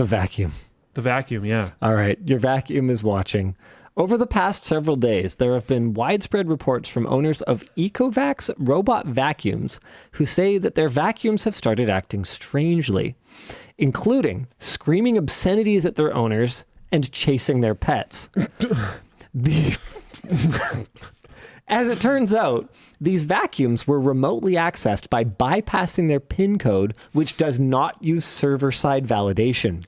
The vacuum. The vacuum, yeah. All right, your vacuum is watching. Over the past several days, there have been widespread reports from owners of Ecovacs robot vacuums who say that their vacuums have started acting strangely, including screaming obscenities at their owners and chasing their pets. As it turns out, these vacuums were remotely accessed by bypassing their PIN code, which does not use server-side validation.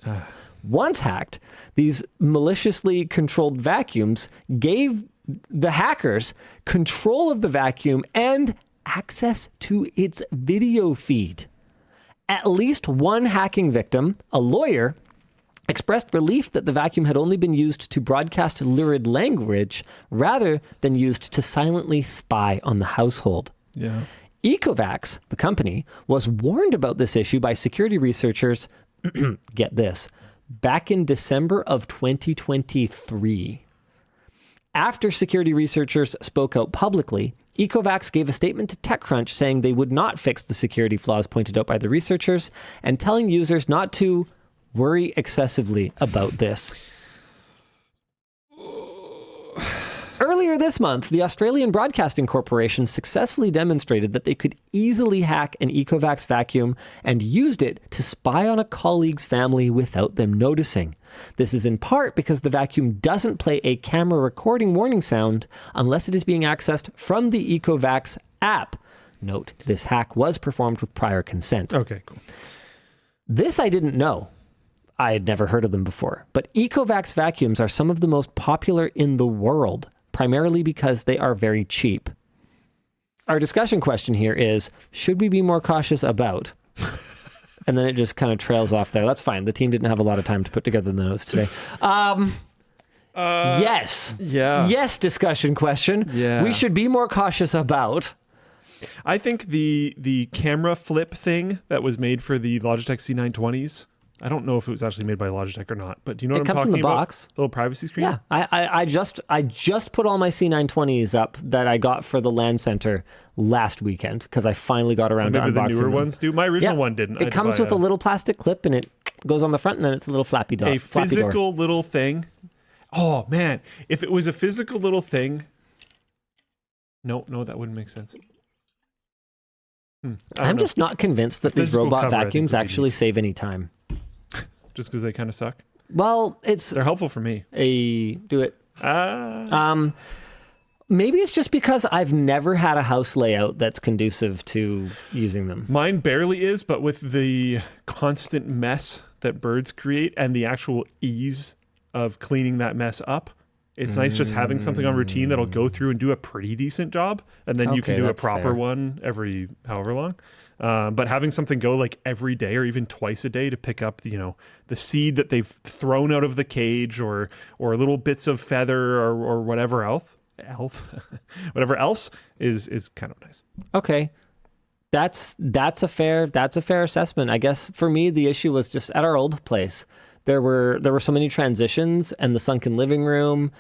Once hacked, these maliciously controlled vacuums gave the hackers control of the vacuum and access to its video feed. At least one hacking victim, a lawyer, expressed relief that the vacuum had only been used to broadcast lurid language rather than used to silently spy on the household. Yeah. Ecovacs, the company, was warned about this issue by security researchers, get this, back in December of 2023. After security researchers spoke out publicly, Ecovacs gave a statement to TechCrunch saying they would not fix the security flaws pointed out by the researchers and telling users not to worry excessively about this. Earlier this month, the Australian Broadcasting Corporation successfully demonstrated that they could easily hack an Ecovacs vacuum and used it to spy on a colleague's family without them noticing. This is in part because the vacuum doesn't play a camera recording warning sound unless it is being accessed from the Ecovacs app. Note, this hack was performed with prior consent. Okay, cool. This I didn't know. I had never heard of them before. But Ecovacs vacuums are some of the most popular in the world, primarily because they are very cheap. Our discussion question here is, should we be more cautious about? And then it just kind of trails off there. That's fine. The team didn't have a lot of time to put together the notes today. Yes. Yeah. Yes, discussion question. Yeah. We should be more cautious about. I think the camera flip thing that was made for the Logitech C920s, I don't know if it was actually made by Logitech or not, but do you know what I'm talking about? It comes in the box. The little privacy screen? Yeah. I just put all my C920s up that I got for the LAN center last weekend because I finally got around to unboxing them. Maybe the newer ones do. My original one didn't. It comes with a little plastic clip and it goes on the front and then it's a little flappy door. A physical little thing. Oh, man. If it was a physical little thing. No, that wouldn't make sense. I'm just not convinced that these robot vacuums actually save any time. Just because they kind of suck? Well, they're helpful for me. Do it. Maybe it's just because I've never had a house layout that's conducive to using them. Mine barely is, but with the constant mess that birds create and the actual ease of cleaning that mess up, it's nice just having something on routine that'll go through and do a pretty decent job, and then you can do a proper one every however long. But having something go like every day or even twice a day to pick up, the seed that they've thrown out of the cage or little bits of feather or whatever else, whatever else is kind of nice. Okay. That's a fair assessment. I guess for me, the issue was just at our old place. There were so many transitions and the sunken living room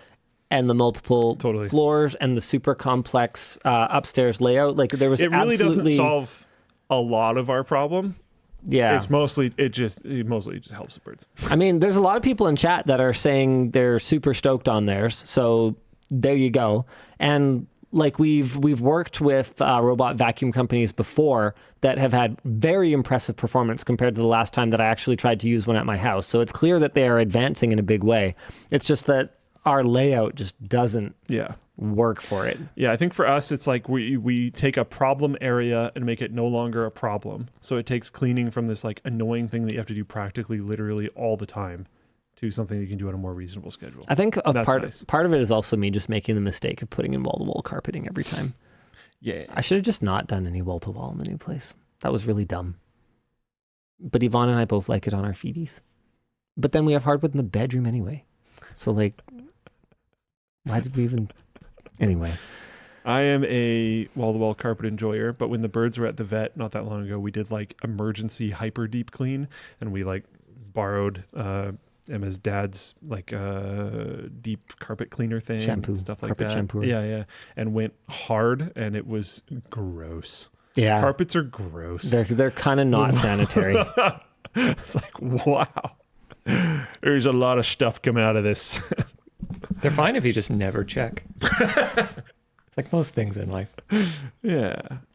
and the multiple floors and the super complex upstairs layout. Like there was it really doesn't solve a lot of our problem. Yeah. It mostly just helps the birds. I mean, there's a lot of people in chat that are saying they're super stoked on theirs. So there you go. And like we've worked with robot vacuum companies before that have had very impressive performance compared to the last time that I actually tried to use one at my house. So it's clear that they are advancing in a big way. It's just that our layout just doesn't work for it. Yeah, I think for us, it's like we take a problem area and make it no longer a problem. So it takes cleaning from this like annoying thing that you have to do practically literally all the time to something you can do on a more reasonable schedule. I think part of it is also me just making the mistake of putting in wall-to-wall carpeting every time. Yeah. I should have just not done any wall-to-wall in the new place. That was really dumb. But Yvonne and I both like it on our feeties. But then we have hardwood in the bedroom anyway. So like, why did we even... Anyway. I am a wall-to-wall carpet enjoyer, but when the birds were at the vet not that long ago, we did like emergency hyper deep clean, and we like borrowed Emma's dad's like deep carpet cleaner thing, shampoo, stuff like carpet that. Shampoo. Yeah, and went hard, and it was gross. Yeah, carpets are gross. They're kind of not sanitary. It's like wow. There's a lot of stuff coming out of this. They're fine if you just never check. It's like most things in life. Yeah.